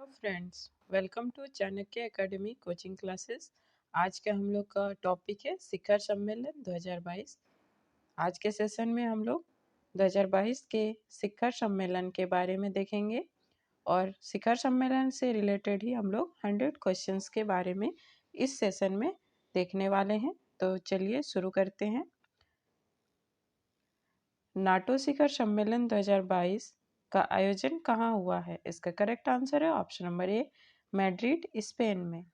Friends, welcome to Chanakya academy coaching classes. आज का हम लोग का टॉपिक है शिखर सम्मेलन 2022। आज के सेशन में हम लोग 2022 के शिखर सम्मेलन के बारे में देखेंगे और शिखर सम्मेलन से रिलेटेड ही हम लोग 100 क्वेश्चंस के बारे में इस सेशन में देखने वाले हैं। तो चलिए शुरू करते हैं। नाटो शिखर सम्मेलन 2022 का आयोजन कहाँ हुआ है? इसका करेक्ट आंसर है ऑप्शन नंबर ए, मैड्रिड, स्पेन में।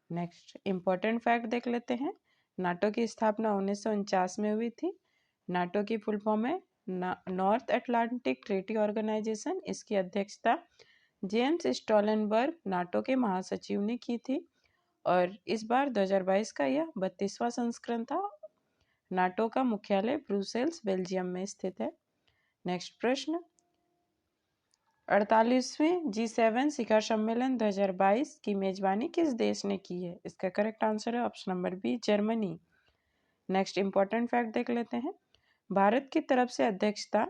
नेक्स्ट इंपॉर्टेंट फैक्ट देख लेते हैं। नाटो की स्थापना 1949 में हुई थी। नाटो की फुल फॉर्म है नॉर्थ अटलांटिक ट्रीटी ऑर्गेनाइजेशन। इसकी अध्यक्षता जेम्स स्टोलनबर्ग नाटो के महासचिव ने की थी और इस बार 2022 का यह 32वां संस्करण था। नाटो का मुख्यालय ब्रुसेल्स, बेल्जियम में स्थित है। नेक्स्ट प्रश्न, 48वें G7 शिखर सम्मेलन 2022 की मेजबानी किस देश ने की है? इसका करेक्ट आंसर है option number B, Germany. Next important fact देख लेते हैं। भारत की तरफ से अध्यक्षता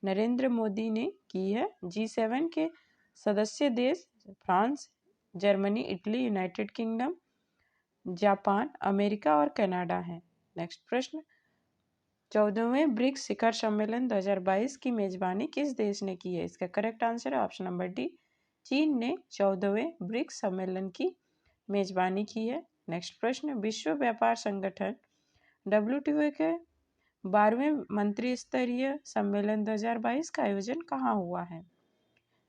नरेंद्र मोदी ने की है। G7 के सदस्य देश France, Germany, Italy, United kingdom, Japan, America और कनाडा हैं। नेक्स्ट प्रश्न, 14वें ब्रिक्स शिखर सम्मेलन 2022 की मेजबानी किस देश ने की है? इसका करेक्ट आंसर है ऑप्शन नंबर डी, चीन ने 14वें ब्रिक्स सम्मेलन की मेजबानी की है। नेक्स्ट प्रश्न, विश्व व्यापार संगठन WTO के 12वें मंत्री स्तरीय सम्मेलन 2022 का आयोजन कहाँ हुआ है?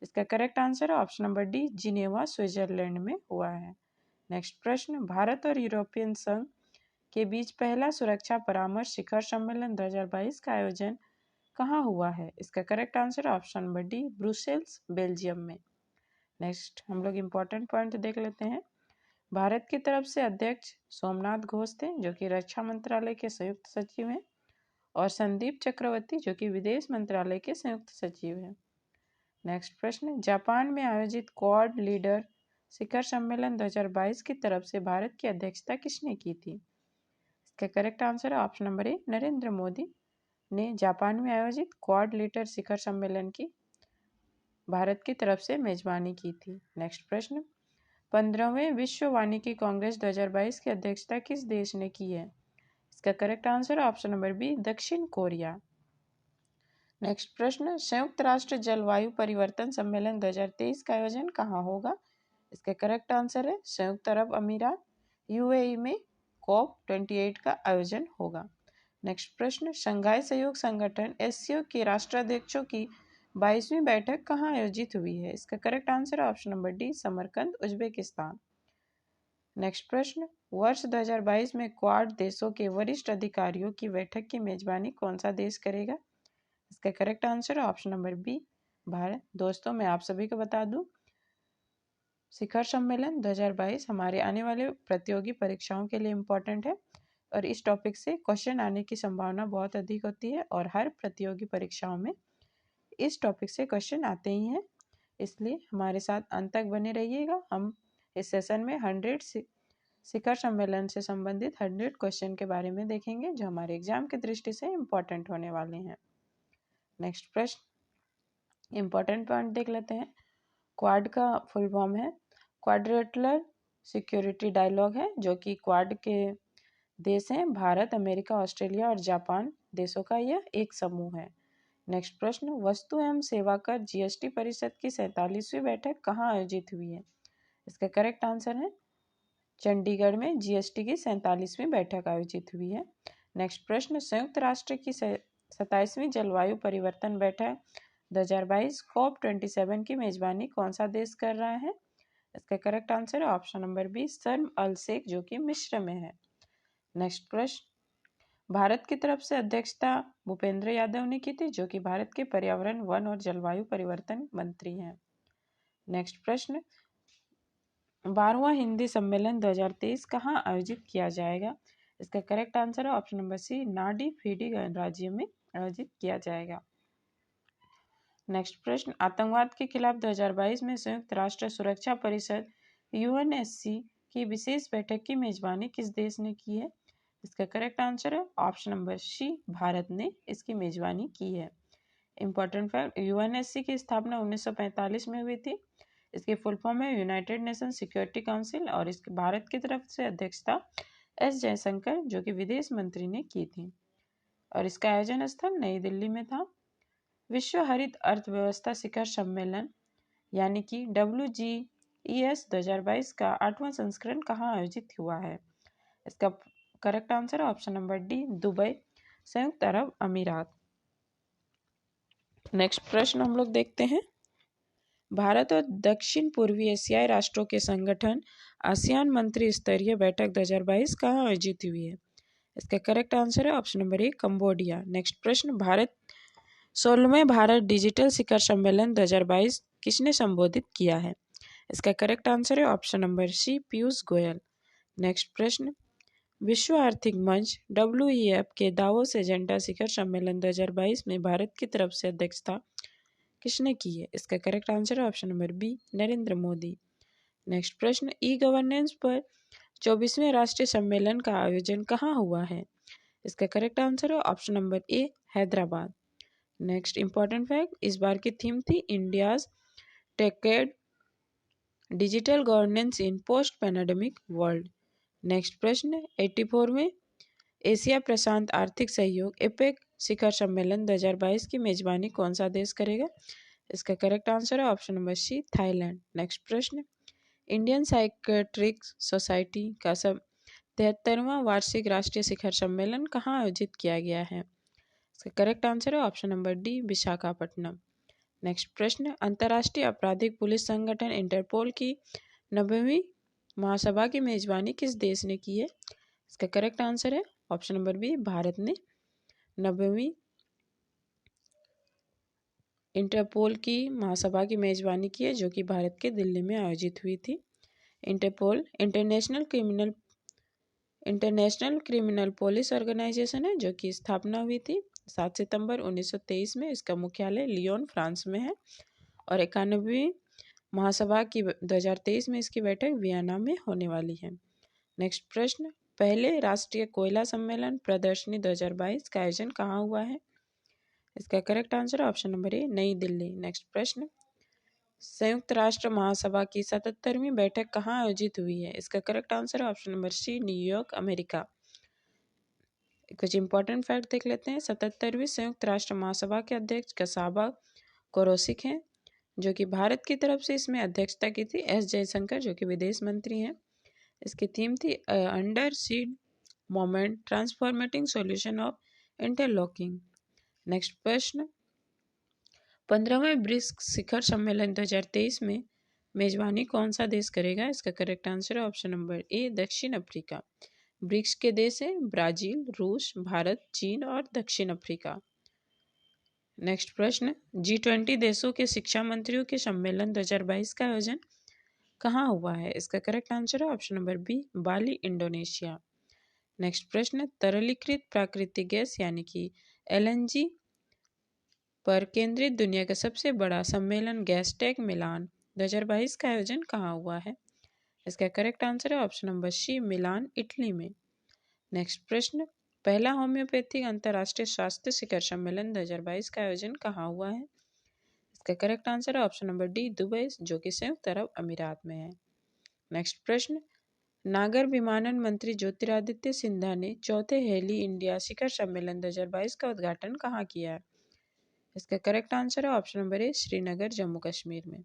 इसका करेक्ट आंसर है option number D, Geneva, Switzerland में हुआ है। नेक्स्ट प्रश्न, भारत और यूरोपियन संघ के बीच पहला सुरक्षा परामर्श शिखर सम्मेलन 2022 का आयोजन कहाँ हुआ है? इसका correct answer option number D, Brussels, Belgium में। नेक्स्ट हम लोग इम्पोर्टेंट पॉइंट देख लेते हैं। भारत की तरफ से अध्यक्ष सोमनाथ घोष थे, जो कि रक्षा मंत्रालय के संयुक्त सचिव हैं, और संदीप चक्रवर्ती, जो कि विदेश मंत्रालय के संयुक्त सचिव हैं। नेक्स्ट प्रश्न, जापान में आयोजित क्वाड लीडर शिखर सम्मेलन 2022 की तरफ से भारत की अध्यक्षता किसने की थी? इसका करेक्ट आंसर है ऑप्शन नंबर ए, नरेंद्र मोदी ने जापान में आयोजित क्वाड लीडर शिखर सम्मेलन की भारत की तरफ से मेजबानी की थी। नेक्स्ट प्रश्न, 15वें विश्व वानिकी कांग्रेस 2022 की अध्यक्षता किस देश ने की है? इसका correct answer option number B, दक्षिण कोरिया। नेक्स्ट प्रश्न, संयुक्त राष्ट्र जलवायु परिवर्तन सम्मेलन 2023 का आयोजन कहाँ होगा? इसका करेक्ट आंसर है संयुक्त अरब अमीरात, UAE में COP28 का आयोजन होगा। नेक्स्ट प्रश्न, शंघाई सहयोग संगठन SCO के राष्ट्राध्यक्षों की 22वीं बैठक कहाँ आयोजित हुई है? इसका करेक्ट आंसर है option number D, Samarkand, Uzbekistan. Next प्रश्न, वर्ष 2022 में क्वाड देशों के वरिष्ठ अधिकारियों की बैठक की मेजबानी कौन सा देश करेगा? इसका करेक्ट आंसर है ऑप्शन नंबर बी, भारत। दोस्तों, मैं आप सभी को बता दूं, शिखर सम्मेलन 2022 हमारे आने वाले प्रतियोगी परीक्षाओं के लिए इम्पोर्टेंट है और इस टॉपिक से क्वेश्चन आने की संभावना बहुत अधिक होती है और हर प्रतियोगी परीक्षाओं में इस टॉपिक से क्वेश्चन आते ही हैं। इसलिए हमारे साथ अंत तक बने रहिएगा। हम इस सेशन में 100 शिखर सम्मेलन से संबंधित 100 क्वेश्चन के बारे में देखेंगे, जो हमारे एग्जाम की दृष्टि से इम्पोर्टेंट होने वाले हैं। नेक्स्ट प्रश्न, इम्पोर्टेंट पॉइंट देख लेते हैं। क्वाड का फुल फॉर्म है क्वाड्रिलेटरल सिक्योरिटी डायलॉग है, जो कि क्वाड के देश हैं भारत, अमेरिका, ऑस्ट्रेलिया और जापान देशों का यह एक समूह है। नेक्स्ट प्रश्न, वस्तु एवं सेवा कर GST परिषद की 47वीं बैठक कहाँ आयोजित हुई है? इसका करेक्ट आंसर है चंडीगढ़ में GST की 47वीं बैठक आयोजित हुई है। नेक्स्ट प्रश्न, संयुक्त राष्ट्र की 27वीं जलवायु परिवर्तन बैठक 2022 COP27 की मेजबानी कौन सा देश कर रहा है? इसका करेक्ट आंसर है ऑप्शन नंबर बी, शर्म अल शेख, जो कि मिस्र में है। नेक्स्ट प्रश्न, भारत की तरफ से अध्यक्षता भूपेंद्र यादव ने की थी, जो कि भारत के पर्यावरण, वन और जलवायु परिवर्तन मंत्री हैं। नेक्स्ट प्रश्न, 12वां हिंदी सम्मेलन 2023 कहाँ आयोजित किया जाएगा? इसका करेक्ट आंसर है ऑप्शन नंबर सी, नाडी फीडी गणराज्य में आयोजित किया जाएगा। नेक्स्ट प्रश्न, आतंकवाद के खिलाफ 2022 में संयुक्त राष्ट्र सुरक्षा परिषद UNSC की विशेष बैठक की मेजबानी किस देश ने की है? इसका करेक्ट आंसर है ऑप्शन नंबर सी, भारत ने इसकी मेजबानी की है। इंपॉर्टेंट फैक्ट, UNSC की स्थापना 1945 में हुई थी। इसकी फुल फॉर्म है यूनाइटेड नेशन सिक्योरिटी काउंसिल और इसके भारत की तरफ से अध्यक्षता एस जयशंकर जो कि विदेश मंत्री ने की थी और इसका आयोजन स्थल नई दिल्ली में था। विश्व हरित अर्थव्यवस्था शिखर सम्मेलन यानी कि WGES 2022 का 8वां संस्करण कहाँ आयोजित हुआ है? इसका करेक्ट आंसर है ऑप्शन नंबर डी, दुबई, संयुक्त अरब अमीरात। नेक्स्ट प्रश्न हम लोग देखते हैं। भारत और दक्षिण पूर्वी एशियाई राष्ट्रों के संगठन आसियान मंत्री स्तरीय बैठक 2022 कहाँ आयोजित हुई है? इसका करेक्ट आंसर है ऑप्शन नंबर ए, कंबोडिया। नेक्स्ट प्रश्न, 16वें भारत डिजिटल शिखर सम्मेलन 2022 किसने संबोधित किया है? इसका करेक्ट आंसर है option number C, Piyush Goyal. Next प्रश्न, विश्व आर्थिक मंच WEF के दावोस एजेंडा शिखर सम्मेलन 2022 में भारत की तरफ से अध्यक्षता किसने की है? इसका करेक्ट आंसर है option number B, Narendra Modi. Next प्रश्न, ई गवर्नेंस पर 24वें राष्ट्रीय सम्मेलन का आयोजन कहाँ हुआ है? इसका करेक्ट आंसर है ऑप्शन नंबर ए, हैदराबाद। नेक्स्ट इंपॉर्टेंट फैक्ट, इस बार की थीम थी इंडियाज टेकेड डिजिटल गवर्नेंस इन पोस्ट पैंडेमिक वर्ल्ड। नेक्स्ट प्रश्न, 84वें एशिया प्रशांत आर्थिक सहयोग एपेक शिखर सम्मेलन 2022 की मेजबानी कौन सा देश करेगा? इसका करेक्ट आंसर है option number C, Thailand. Next प्रश्न, इंडियन साइकेट्रिक सोसाइटी का 73वां वार्षिक राष्ट्रीय शिखर सम्मेलन कहाँ आयोजित किया गया है? इसका करेक्ट आंसर है option number D, Visakhapatnam. Next प्रश्न, अंतर्राष्ट्रीय आपराधिक पुलिस संगठन इंटरपोल की 90वीं महासभा की मेजबानी किस देश ने की है? इसका करेक्ट आंसर है ऑप्शन नंबर बी, भारत ने 90वीं इंटरपोल की महासभा की मेजबानी की है जो कि भारत के दिल्ली में आयोजित हुई थी। Interpol International Criminal Police Organisation है जो कि स्थापना हुई थी 7 सितंबर 1923 में। इसका मुख्यालय लियोन, फ्रांस में है और 91वीं महासभा की 2023 में इसकी बैठक वियना में होने वाली है। नेक्स्ट प्रश्न, पहले राष्ट्रीय कोयला सम्मेलन प्रदर्शनी 2022 का आयोजन कहाँ हुआ है? इसका करेक्ट आंसर है ऑप्शन नंबर ए, नई दिल्ली। नेक्स्ट प्रश्न, संयुक्त राष्ट्र महासभा की 77वीं बैठक कहाँ आयोजित हुई है? इसका करेक्ट आंसर है option number C, New York, America. कुछ इंपॉर्टेंट फैक्ट देख लेते हैं। 77वीं संयुक्त राष्ट्र महासभा के अध्यक्ष कसाबा कोरोसिक हैं जो कि भारत की तरफ से इसमें अध्यक्षता की थी एस जयशंकर जो कि विदेश मंत्री हैं। इसकी थीम थी under seed moment transforming solution of interlocking. Next प्रश्न, 15वें ब्रिक्स शिखर सम्मेलन 2023 में मेजबानी कौन सा देश करेगा? इसका करेक्ट आंसर है ऑप्शन नंबर ए, दक्षिण अफ्रीका। ब्रिक्स के देश हैं ब्राजील, रूस, भारत, चीन और दक्षिण अफ्रीका। नेक्स्ट प्रश्न, G20 देशों के शिक्षा मंत्रियों के सम्मेलन 2022 का आयोजन कहाँ हुआ है? इसका करेक्ट आंसर है ऑप्शन नंबर बी, बाली, इंडोनेशिया। नेक्स्ट प्रश्न, तरलीकृत प्राकृतिक गैस यानी कि LNG पर केंद्रित दुनिया का सबसे बड़ा सम्मेलन गैसटेक मिलान 2022 का आयोजन कहाँ हुआ है? इसका करेक्ट आंसर है ऑप्शन नंबर सी, मिलान, इटली में। नेक्स्ट प्रश्न, पहला होम्योपैथिक अंतर्राष्ट्रीय स्वास्थ्य शिखर सम्मेलन 2022 का आयोजन कहाँ हुआ है? इसका करेक्ट आंसर है ऑप्शन नंबर डी, दुबई जो कि संयुक्त अरब अमीरात में है। नेक्स्ट प्रश्न, नागर विमानन मंत्री ज्योतिरादित्य सिंधिया ने चौथे हेली इंडिया शिखर सम्मेलन 2022 का उद्घाटन कहाँ किया है? इसका करेक्ट आंसर है ऑप्शन नंबर ए, श्रीनगर, जम्मू कश्मीर में।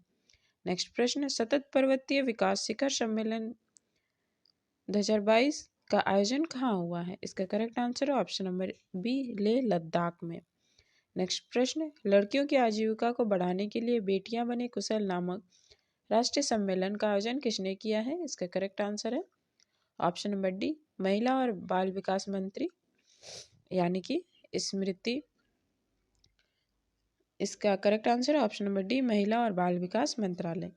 नेक्स्ट प्रश्न, सतत पर्वतीय विकास शिखर सम्मेलन 2022 का आयोजन कहाँ हुआ है? इसका करेक्ट आंसर है option number B, Leh Ladakh में। नेक्स्ट प्रश्न, लड़कियों की आजीविका को बढ़ाने के लिए बेटियां बने कुशल नामक राष्ट्रीय सम्मेलन का आयोजन किसने किया है? इसका करेक्ट आंसर है ऑप्शन नंबर डी, महिला और बाल विकास मंत्री यानी कि स्मृति। इसका करेक्ट आंसर है ऑप्शन नंबर डी, महिला और बाल विकास मंत्रालय।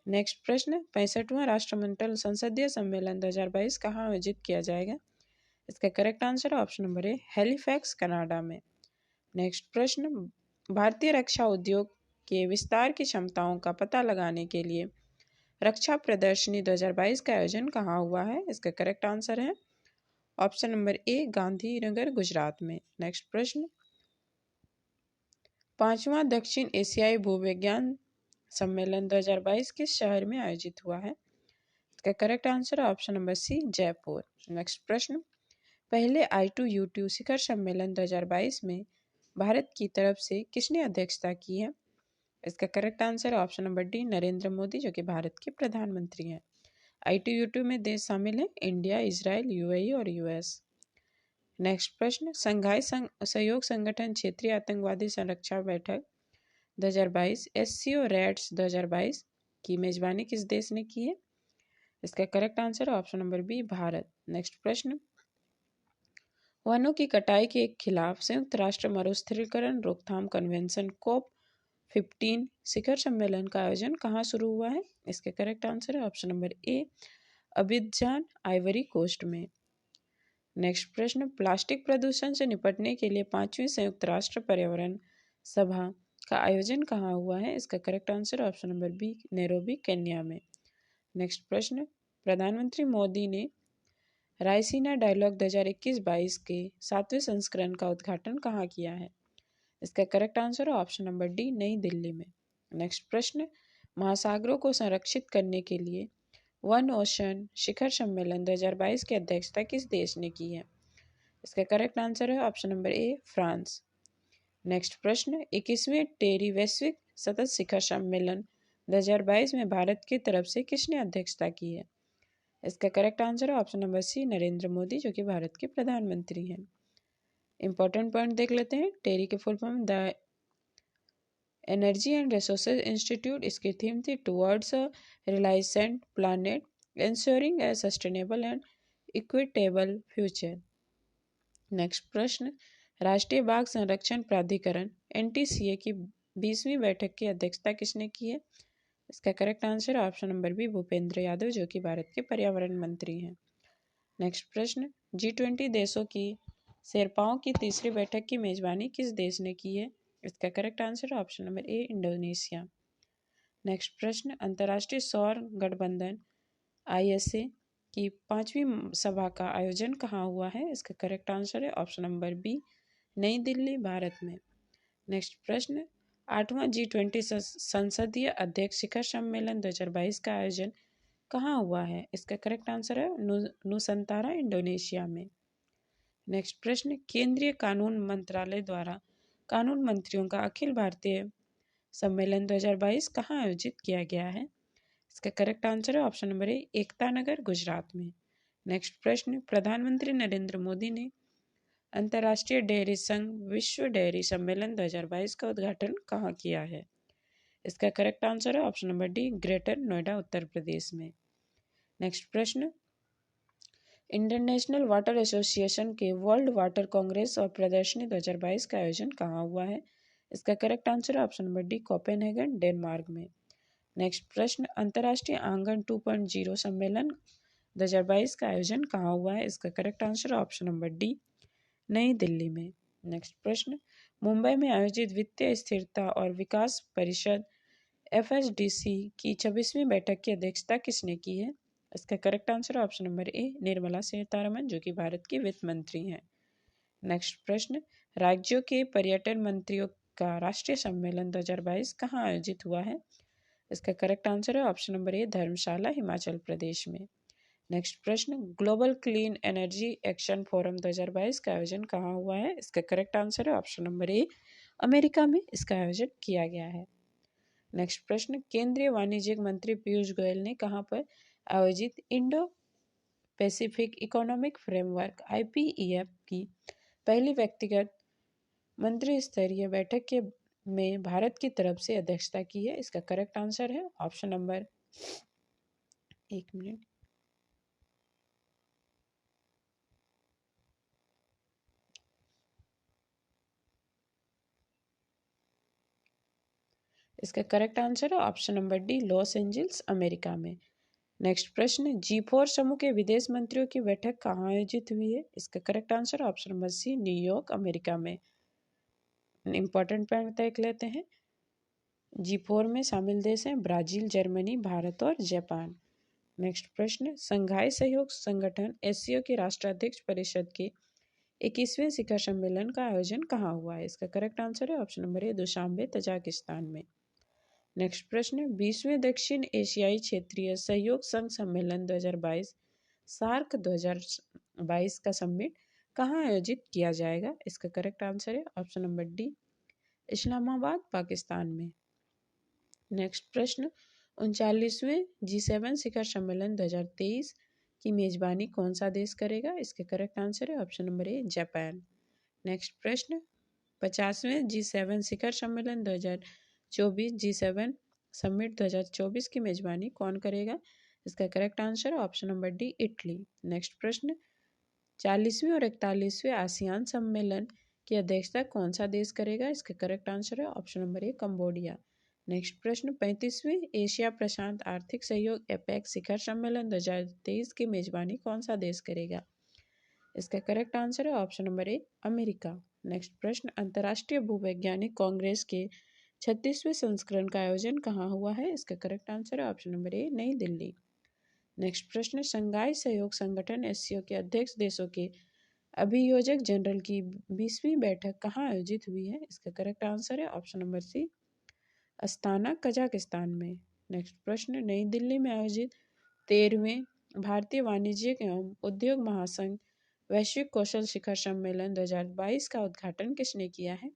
नेक्स्ट प्रश्न, 65वां राष्ट्रमंडल संसदीय सम्मेलन 2022 कहाँ आयोजित किया जाएगा? इसका करेक्ट आंसर है ऑप्शन नंबर ए, हैलिफैक्स, कनाडा में। नेक्स्ट प्रश्न, भारतीय रक्षा उद्योग के विस्तार की क्षमताओं का पता लगाने के लिए रक्षा प्रदर्शनी 2022 का आयोजन कहाँ हुआ है? इसका करेक्ट आंसर है ऑप्शन नंबर ए, गांधीनगर, गुजरात में। नेक्स्ट प्रश्न, 5वां दक्षिण एशियाई भूविज्ञान सम्मेलन 2022 किस शहर में आयोजित हुआ है? इसका करेक्ट आंसर है option number C, Jaipur. Next प्रश्न, पहले I2U2 शिखर सम्मेलन 2022 में भारत की तरफ से किसने अध्यक्षता की है? इसका करेक्ट आंसर है option number D, Narendra Modi, जो कि भारत के प्रधानमंत्री हैं। I2U2 में देश शामिल हैं इंडिया, इजराइल, UAE और US। नेक्स्ट प्रश्न, संघाई सहयोग संगठन क्षेत्रीय आतंकवादी संरक्षा बैठक 2022 SCO रैट्स 2022 की मेजबानी किस देश ने की है? इसका करेक्ट आंसर है option number B, Bharat. Next प्रश्न, वनों की कटाई के खिलाफ संयुक्त राष्ट्र मरुस्थलीकरण रोकथाम कन्वेंशन COP 15 शिखर सम्मेलन का आयोजन कहाँ शुरू हुआ है? इसके करेक्ट आंसर है option number A, Abidjan, Ivory Coast में। नेक्स्ट प्रश्न, प्लास्टिक प्रदूषण से निपटने के लिए 5वीं संयुक्त राष्ट्र पर्यावरण सभा का आयोजन कहाँ हुआ है? इसका करेक्ट आंसर है option number B, Nairobi, Kenya में। नेक्स्ट प्रश्न, प्रधानमंत्री मोदी ने रायसीना डायलॉग 2021-22 के 7वें संस्करण का उद्घाटन कहाँ किया है? इसका करेक्ट आंसर है ऑप्शन नंबर डी, नई दिल्ली में। नेक्स्ट प्रश्न, महासागरों को संरक्षित करने के लिए वन ओशन शिखर सम्मेलन 2022 की अध्यक्षता किस देश ने की है? इसका करेक्ट आंसर है ऑप्शन नंबर ए, फ्रांस। नेक्स्ट प्रश्न, 21वें टेरी वैश्विक सतत शिखर सम्मेलन 2022 में भारत की तरफ से किसने अध्यक्षता की है? इसका करेक्ट आंसर है option number C, Narendra Modi, जो कि भारत के प्रधानमंत्री हैं। इंपॉर्टेंट पॉइंट देख लेते हैं। टेरी के full form the energy and resources institute, इसकी थीम थी towards a resilient planet ensuring a sustainable and equitable future. Next प्रश्न, राष्ट्रीय बाघ संरक्षण प्राधिकरण NTCA की 20वीं बैठक की अध्यक्षता किसने की है? इसका करेक्ट आंसर है option number B, Bhupendra Yadav, जो कि भारत के पर्यावरण मंत्री हैं। नेक्स्ट प्रश्न, G20 देशों की शेरपाओं की तीसरी बैठक की मेजबानी किस देश ने की है? इसका करेक्ट आंसर है ऑप्शन नंबर ए, इंडोनेशिया। नेक्स्ट प्रश्न, अंतर्राष्ट्रीय सौर गठबंधन ISA की 5वीं सभा का आयोजन कहाँ हुआ है? इसका करेक्ट आंसर है ऑप्शन नंबर बी, नई दिल्ली, भारत में। नेक्स्ट प्रश्न, 8वां G20 संसदीय अध्यक्ष शिखर सम्मेलन 2022 का आयोजन कहाँ हुआ है? इसका करेक्ट आंसर है नुसंतारा, इंडोनेशिया में। नेक्स्ट प्रश्न, केंद्रीय कानून मंत्रालय द्वारा कानून मंत्रियों का अखिल भारतीय सम्मेलन 2022 कहाँ आयोजित किया गया है? इसका करेक्ट आंसर है ऑप्शन नंबर ए, एकता नगर, गुजरात में। नेक्स्ट प्रश्न, प्रधानमंत्री नरेंद्र मोदी ने अंतर्राष्ट्रीय डेयरी संघ विश्व डेयरी सम्मेलन 2022 का उद्घाटन कहाँ किया है? इसका करेक्ट आंसर है option number D, Greater Noida, Uttar Pradesh में। नेक्स्ट प्रश्न, इंटरनेशनल वाटर एसोसिएशन के वर्ल्ड वाटर कांग्रेस और प्रदर्शनी 2022 का आयोजन कहाँ हुआ है? इसका करेक्ट आंसर है option number D, Copenhagen, Denmark में। नेक्स्ट प्रश्न, अंतर्राष्ट्रीय आंगन 2.0 सम्मेलन 2022 का आयोजन कहाँ हुआ है? इसका करेक्ट आंसर है ऑप्शन नंबर डी, नई दिल्ली में। नेक्स्ट प्रश्न, मुंबई में आयोजित वित्तीय स्थिरता और विकास परिषद FSDC की 26वीं बैठक की अध्यक्षता किसने की है? इसका करेक्ट आंसर है ऑप्शन नंबर ए, निर्मला सीतारमण, जो कि भारत की वित्त मंत्री हैं। नेक्स्ट प्रश्न, राज्यों के पर्यटन मंत्रियों का राष्ट्रीय सम्मेलन 2022 कहाँ आयोजित हुआ है? इसका करेक्ट आंसर है ऑप्शन नंबर ए, धर्मशाला, हिमाचल प्रदेश में। नेक्स्ट प्रश्न, global clean energy action forum 2022 का आयोजन कहाँ हुआ है? इसका करेक्ट आंसर है ऑप्शन नंबर ए, अमेरिका में इसका आयोजन किया गया है। नेक्स्ट प्रश्न, केंद्रीय वाणिज्य मंत्री पीयूष गोयल ने कहाँ पर आयोजित Indo Pacific economic framework IPEF की पहली व्यक्तिगत मंत्री स्तरीय बैठक के में भारत की तरफ से अध्यक्षता की है? इसका करेक्ट आंसर है ऑप्शन नंबर, एक मिनट, इसका करेक्ट आंसर है option number D, Los Angeles, America में। नेक्स्ट प्रश्न, G4 समूह के विदेश मंत्रियों की बैठक कहाँ आयोजित हुई है? इसका correct answer option number C, New York, America में। इंपॉर्टेंट पॉइंट देख लेते हैं। G4 में शामिल देश हैं ब्राजील, जर्मनी, भारत और जापान। नेक्स्ट प्रश्न, संघाई सहयोग संगठन SCO की राष्ट्राध्यक्ष परिषद के 21वें शिखर सम्मेलन का आयोजन कहाँ हुआ है? इसका करेक्ट आंसर है ऑप्शन नंबर ए, दुशांबे, तजाकिस्तान में। नेक्स्ट प्रश्न, 20वें दक्षिण एशियाई क्षेत्रीय सहयोग संघ सम्मेलन 2022 सार्क 2022 का समिट कहाँ आयोजित किया जाएगा? इसका करेक्ट आंसर है option number D, Islamabad, Pakistan में। नेक्स्ट प्रश्न, 39वें G7 शिखर सम्मेलन 2023 की मेजबानी कौन सा देश करेगा? इसके करेक्ट आंसर है ऑप्शन नंबर ए, जापान। नेक्स्ट प्रश्न, 50वें G7 शिखर सम्मेलन 2024 G7 समिट 2024 की मेजबानी कौन करेगा? इसका करेक्ट आंसर है option number D, Italy. Next प्रश्न, 40वें और 41वें आसियान सम्मेलन की अध्यक्षता कौन सा देश करेगा? इसका करेक्ट आंसर है ऑप्शन नंबर ए, कंबोडिया। नेक्स्ट प्रश्न, 35वें एशिया प्रशांत आर्थिक सहयोग एपेक शिखर सम्मेलन 2023 की मेजबानी कौन सा देश करेगा? इसका करेक्ट आंसर है ऑप्शन नंबर ए, अमेरिका। नेक्स्ट प्रश्न, अंतर्राष्ट्रीय भूवैज्ञानिक कांग्रेस के 36वें संस्करण का आयोजन कहाँ हुआ है? इसका करेक्ट आंसर है ऑप्शन नंबर ए, नई दिल्ली। नेक्स्ट प्रश्न, शंघाई सहयोग संगठन एससीओ के अध्यक्ष देशों के अभियोजक जनरल की 20वीं बैठक कहाँ आयोजित हुई है? इसका करेक्ट आंसर है option number C, Astana, Kazakhstan में। नेक्स्ट प्रश्न, नई दिल्ली में आयोजित 13वें भारतीय वाणिज्यिक एवं उद्योग महासंघ वैश्विक कौशल शिखर सम्मेलन 2022 का उद्घाटन किसने किया है?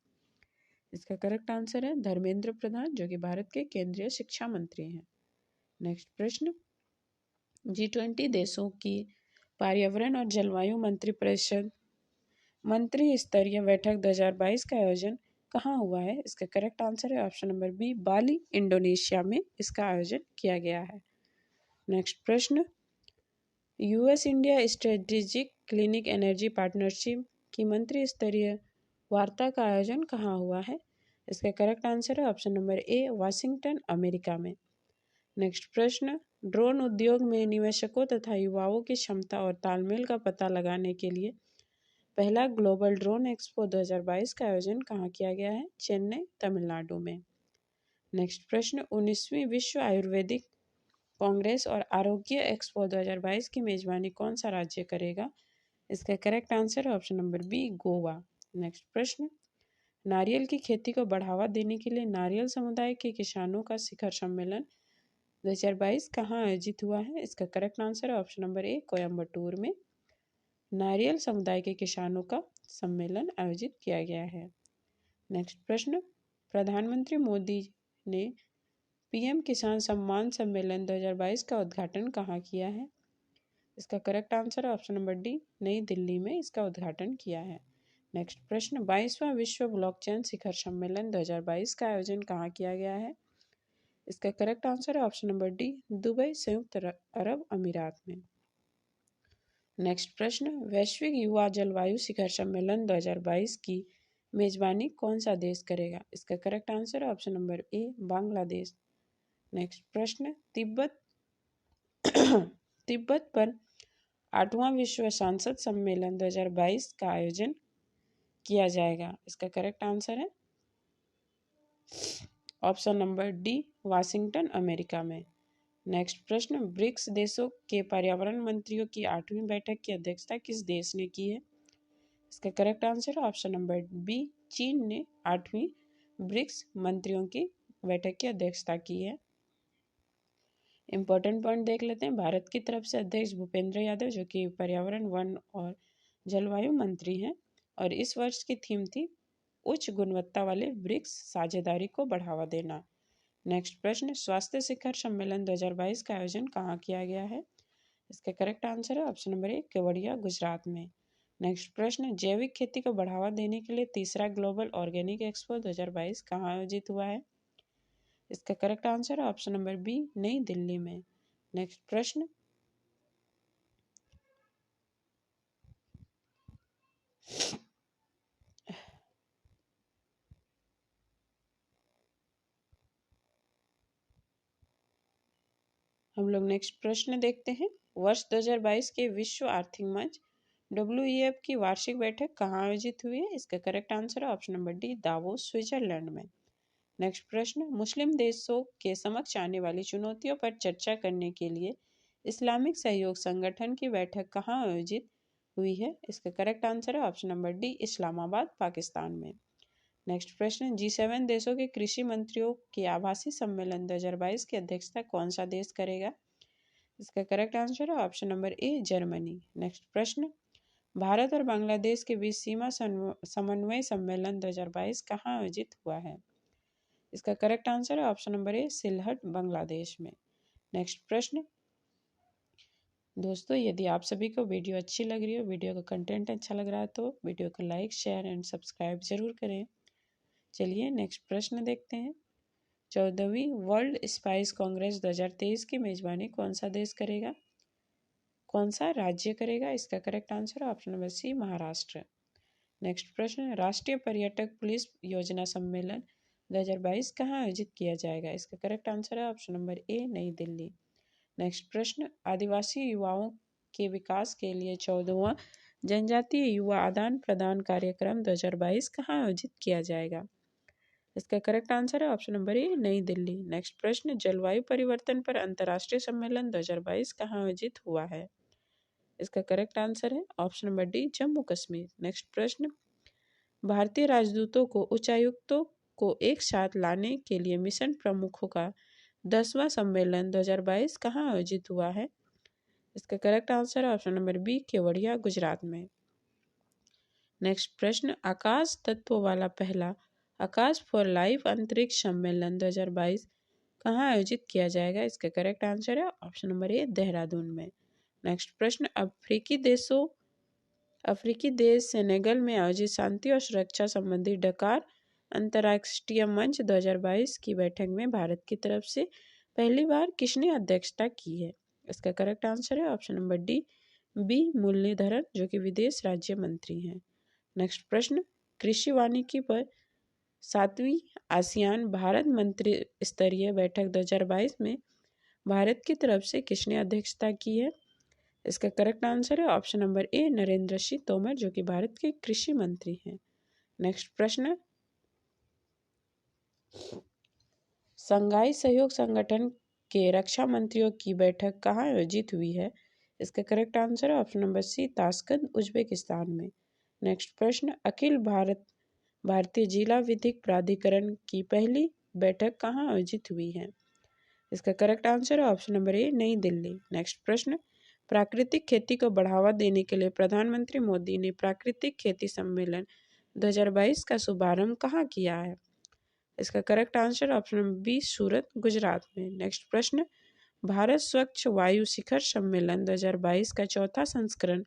इसका करेक्ट आंसर है धर्मेंद्र प्रधान, जो कि भारत के केंद्रीय शिक्षा मंत्री हैं। नेक्स्ट प्रश्न, G20 देशों की पर्यावरण और जलवायु मंत्री परिषद मंत्री स्तरीय बैठक 2022 का आयोजन कहाँ हुआ है? इसका करेक्ट आंसर है ऑप्शन नंबर बी, बाली, इंडोनेशिया में इसका आयोजन किया गया है। नेक्स्ट प्रश्न, US India strategic clinic energy partnership की मंत्री स्तरीय वार्ता का आयोजन कहाँ हुआ है? इसका करेक्ट आंसर है ऑप्शन नंबर ए, वाशिंगटन, अमेरिका में। नेक्स्ट प्रश्न, ड्रोन उद्योग में निवेशकों तथा युवाओं की क्षमता और तालमेल का पता लगाने के लिए पहला ग्लोबल ड्रोन एक्सपो 2022 का आयोजन कहाँ किया गया है? चेन्नई, तमिलनाडु में। नेक्स्ट प्रश्न, 19वीं विश्व आयुर्वेदिक कांग्रेस और आरोग्य एक्सपो 2022 की मेजबानी कौन सा राज्य करेगा? इसका करेक्ट आंसर है option number B, Goa. Next प्रश्न, नारियल की खेती को बढ़ावा देने के लिए नारियल समुदाय के किसानों का शिखर सम्मेलन 2022 कहाँ आयोजित हुआ है? इसका करेक्ट आंसर है ऑप्शन नंबर ए, कोयम्बटूर में नारियल समुदाय के किसानों का सम्मेलन आयोजित किया गया है। नेक्स्ट प्रश्न, प्रधानमंत्री मोदी ने पीएम किसान सम्मान सम्मेलन 2022 का उद्घाटन कहाँ किया है? इसका करेक्ट आंसर है ऑप्शन नंबर डी, नई दिल्ली में इसका उद्घाटन किया है। नेक्स्ट प्रश्न, 22वां विश्व ब्लॉकचेन शिखर सम्मेलन 2022 का आयोजन कहाँ किया गया है? इसका करेक्ट आंसर है ऑप्शन नंबर डी, दुबई, संयुक्त अरब अमीरात में। नेक्स्ट प्रश्न, वैश्विक युवा जलवायु शिखर सम्मेलन 2022 की मेजबानी कौन सा देश करेगा? इसका करेक्ट आंसर है ऑप्शन नंबर ए, बांग्लादेश। नेक्स्ट प्रश्न, तिब्बत पर 8वां विश्व सांसद सम्मेलन 2022 का आयोजन किया जाएगा। इसका करेक्ट आंसर है option number D, Washington, America में। नेक्स्ट प्रश्न, ब्रिक्स देशों के पर्यावरण मंत्रियों की 8वीं बैठक की अध्यक्षता किस देश ने की है? इसका करेक्ट आंसर है ऑप्शन नंबर बी, चीन ने 8वीं ब्रिक्स मंत्रियों की बैठक की अध्यक्षता की है। इंपॉर्टेंट पॉइंट देख लेते हैं। भारत की तरफ से अध्यक्ष भूपेंद्र यादव, जो कि पर्यावरण, वन और जलवायु मंत्री हैं, और इस वर्ष की थीम थी उच्च गुणवत्ता वाले ब्रिक्स साझेदारी को बढ़ावा देना। नेक्स्ट प्रश्न, स्वास्थ्य शिखर सम्मेलन 2022 का आयोजन कहाँ किया गया है? इसका करेक्ट आंसर है ऑप्शन नंबर ए, केवड़िया, गुजरात में। नेक्स्ट प्रश्न, जैविक खेती को बढ़ावा देने के लिए तीसरा ग्लोबल ऑर्गेनिक एक्सपो 2022 कहाँ आयोजित हुआ है? इसका करेक्ट आंसर है ऑप्शन नंबर बी, नई दिल्ली में। नेक्स्ट प्रश्न, हम लोग नेक्स्ट प्रश्न देखते हैं। वर्ष 2022 के विश्व आर्थिक मंच WEF की वार्षिक बैठक कहाँ आयोजित हुई है? इसका करेक्ट आंसर है option number D, Davos, Switzerland में। नेक्स्ट प्रश्न, मुस्लिम देशों के समक्ष आने वाली चुनौतियों पर चर्चा करने के लिए इस्लामिक सहयोग संगठन की बैठक कहाँ आयोजित हुई है? इसका करेक्ट आंसर है option number D, Islamabad, Pakistan में। नेक्स्ट प्रश्न, G7 देशों के कृषि मंत्रियों के आभासी सम्मेलन 2022 की अध्यक्षता कौन सा देश करेगा? इसका करेक्ट आंसर है option number A Germany. Next प्रश्न, भारत और बांग्लादेश के बीच सीमा समन्वय सम्मेलन 2022 कहाँ आयोजित हुआ है? इसका करेक्ट आंसर है ऑप्शन नंबर ए सिलहट बांग्लादेश में। नेक्स्ट प्रश्न, दोस्तों यदि आप सभी को वीडियो अच्छी लग रही हो, वीडियो का कंटेंट अच्छा लग रहा है तो वीडियो को लाइक शेयर एंड सब्सक्राइब जरूर करें। चलिए नेक्स्ट प्रश्न देखते हैं। 14वीं वर्ल्ड स्पाइस कांग्रेस 2023 की मेजबानी कौन सा देश करेगा? कौन सा राज्य करेगा? इसका correct answer option number C Maharashtra. Next प्रश्न, राष्ट्रीय पर्यटक पुलिस योजना सम्मेलन 2022 कहाँ आयोजित किया जाएगा? इसका करेक्ट आंसर है ऑप्शन नंबर ए नई दिल्ली। नेक्स्ट प्रश्न, आदिवासी युवाओं के विकास के लिए 14वां जनजातीय युवा आदान प्रदान कार्यक्रम 2022 कहाँ आयोजित किया जाएगा? इसका करेक्ट आंसर है ऑप्शन नंबर ए नई दिल्ली। नेक्स्ट प्रश्न, जलवायु परिवर्तन पर अंतर्राष्ट्रीय सम्मेलन 2022 कहाँ आयोजित हुआ है? इसका करेक्ट आंसर है option number D Jammu Kashmir. Next प्रश्न, भारतीय राजदूतों को उच्चायुक्तों को एक साथ लाने के लिए मिशन प्रमुखों का 10वां सम्मेलन 2022 कहाँ आयोजित हुआ है? इसका करेक्ट आंसर है option number B Kevadia Gujarat में। नेक्स्ट प्रश्न, आकाश तत्व वाला पहला आकाश फॉर लाइफ अंतरिक्ष सम्मेलन 2022 कहाँ आयोजित किया जाएगा? इसका करेक्ट आंसर है ऑप्शन नंबर ए देहरादून में। नेक्स्ट प्रश्न, अफ्रीकी देश सेनेगल में आयोजित शांति और सुरक्षा संबंधी डकार अंतर्राष्ट्रीय मंच 2022 की बैठक में भारत की तरफ से पहली बार किसने अध्यक्षता की है? इसका करेक्ट आंसर है option number D V Muraleedharan, जो कि विदेश राज्य मंत्री हैं। नेक्स्ट प्रश्न, कृषि वानिकी पर 7वीं आसियान भारत मंत्री स्तरीय बैठक 2022 में भारत की तरफ से किसने अध्यक्षता की है? इसका करेक्ट आंसर है ऑप्शन नंबर ए नरेंद्र सिंह तोमर, जो कि भारत के कृषि मंत्री हैं। नेक्स्ट प्रश्न, संघाई सहयोग संगठन के रक्षा मंत्रियों की बैठक कहाँ आयोजित हुई है? इसका करेक्ट आंसर है option number C Tashkent Uzbekistan में। नेक्स्ट प्रश्न, अखिल भारतीय जिला विधिक प्राधिकरण की पहली बैठक कहाँ आयोजित हुई है? इसका करेक्ट आंसर है ऑप्शन नंबर ए नई दिल्ली। नेक्स्ट प्रश्न, प्राकृतिक खेती को बढ़ावा देने के लिए प्रधानमंत्री मोदी ने प्राकृतिक खेती सम्मेलन 2022 का शुभारंभ कहाँ किया है? इसका correct answer option number B Surat Gujarat में। नेक्स्ट प्रश्न, भारत स्वच्छ वायु शिखर सम्मेलन 2022 का चौथा संस्करण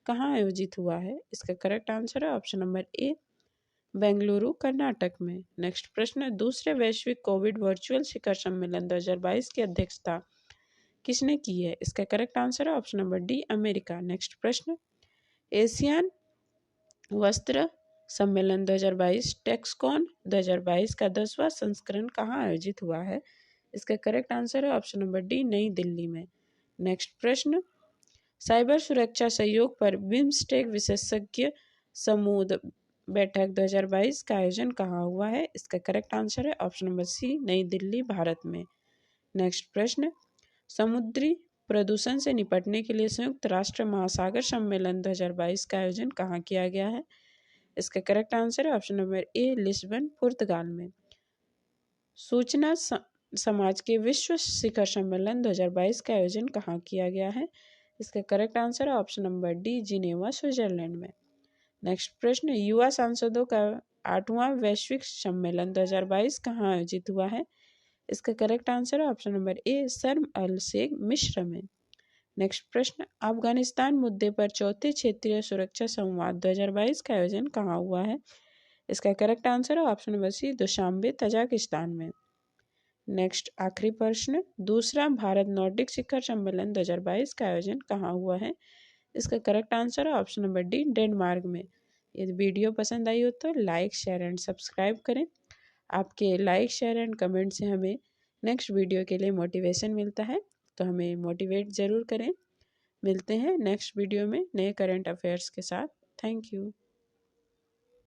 कहाँ आयोजित हुआ है? इसका करेक्ट आंसर है ऑप्शन नंबर ए बेंगलुरु कर्नाटक में। नेक्स्ट प्रश्न, दूसरे वैश्विक कोविड वर्चुअल शिखर सम्मेलन 2022 की अध्यक्षता किसने की है? इसका करेक्ट आंसर है option number D America. Next प्रश्न, एशियान वस्त्र सम्मेलन 2022 टेक्सकॉन 2022 का 10वां संस्करण कहाँ आयोजित हुआ है? इसका करेक्ट आंसर है ऑप्शन नंबर डी नई दिल्ली में। नेक्स्ट प्रश्न, साइबर सुरक्षा सहयोग पर बिम्स्टेक विशेषज्ञ समूह बैठक 2022 का आयोजन कहाँ हुआ है? इसका करेक्ट आंसर है ऑप्शन नंबर सी नई दिल्ली भारत में। नेक्स्ट प्रश्न, समुद्री प्रदूषण से निपटने के लिए संयुक्त राष्ट्र महासागर सम्मेलन 2022 का आयोजन कहाँ किया गया है? इसका करेक्ट आंसर है ऑप्शन नंबर ए लिस्बन पुर्तगाल में। सूचना समाज के विश्व शिखर सम्मेलन 2022 का आयोजन कहाँ किया गया है? इसका करेक्ट आंसर है option number D Geneva Switzerland में। नेक्स्ट प्रश्न, युवा सांसदों का 8वां वैश्विक सम्मेलन 2022 कहाँ आयोजित हुआ है? इसका करेक्ट आंसर है ऑप्शन नंबर ए शर्म अल शेख मिस्र में। नेक्स्ट प्रश्न, अफगानिस्तान मुद्दे पर चौथे क्षेत्रीय सुरक्षा संवाद 2022 का आयोजन कहाँ हुआ है? इसका करेक्ट आंसर है option number C Dushanbe Tajikistan में। नेक्स्ट आखिरी प्रश्न, दूसरा भारत नॉर्डिक शिखर सम्मेलन 2022 का आयोजन कहाँ हुआ है? इसका करेक्ट आंसर है ऑप्शन नंबर डी डेनमार्क में। यदि वीडियो पसंद आई हो तो लाइक शेयर एंड सब्सक्राइब करें। आपके लाइक शेयर एंड कमेंट से हमें नेक्स्ट वीडियो के लिए मोटिवेशन मिलता है, तो हमें मोटिवेट ज़रूर करें। मिलते हैं नेक्स्ट वीडियो में नए करंट अफेयर्स के साथ। Thank you.